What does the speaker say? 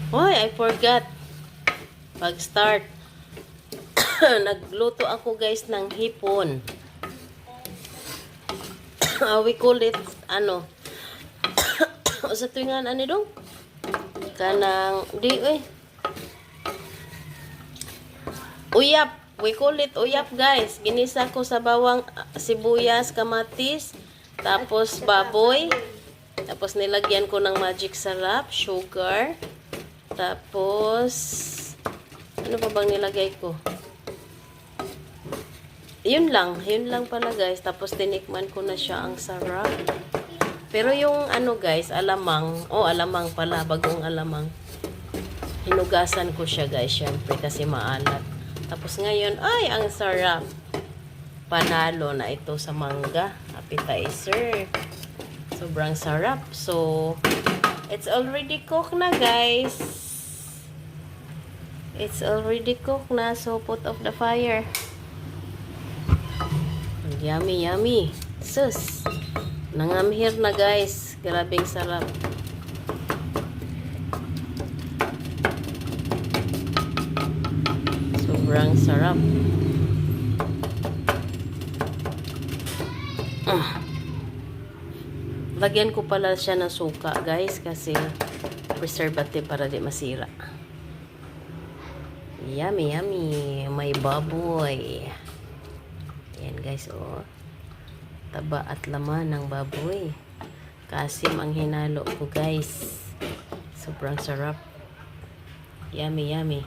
Hoy, I forgot. Pag-start. Nagluto ako guys ng hipon. We call it, sa tuwingan, dong? Kanang, uyap. We call it uyap guys. Ginisa ko sa bawang, sibuyas, kamatis, tapos baboy. Tapos nilagyan ko ng magic sarap, sugar. Tapos, ano pa bang nilagay ko? Yun lang pala guys. Tapos tinikman ko na siya, ang sarap. Pero yung guys, alamang pala, bagong alamang. Hinugasan ko siya guys, syempre kasi maalat. Tapos ngayon, ay ang sarap. Panalo na ito sa mangga appetizer. Sobrang sarap. So, it's already cooked na guys. It's already cooked na. So, put off the fire. Yummy, yummy. Sus. Nangamhir na guys. Grabing sarap. Sobrang sarap. Lagyan ko pala siya ng suka guys kasi preservative para di masira. Yummy, yummy. May baboy. Yan guys, oh. Taba at laman ng baboy. Kasim ang hinalo ko guys. Sobrang sarap. Yummy, yummy.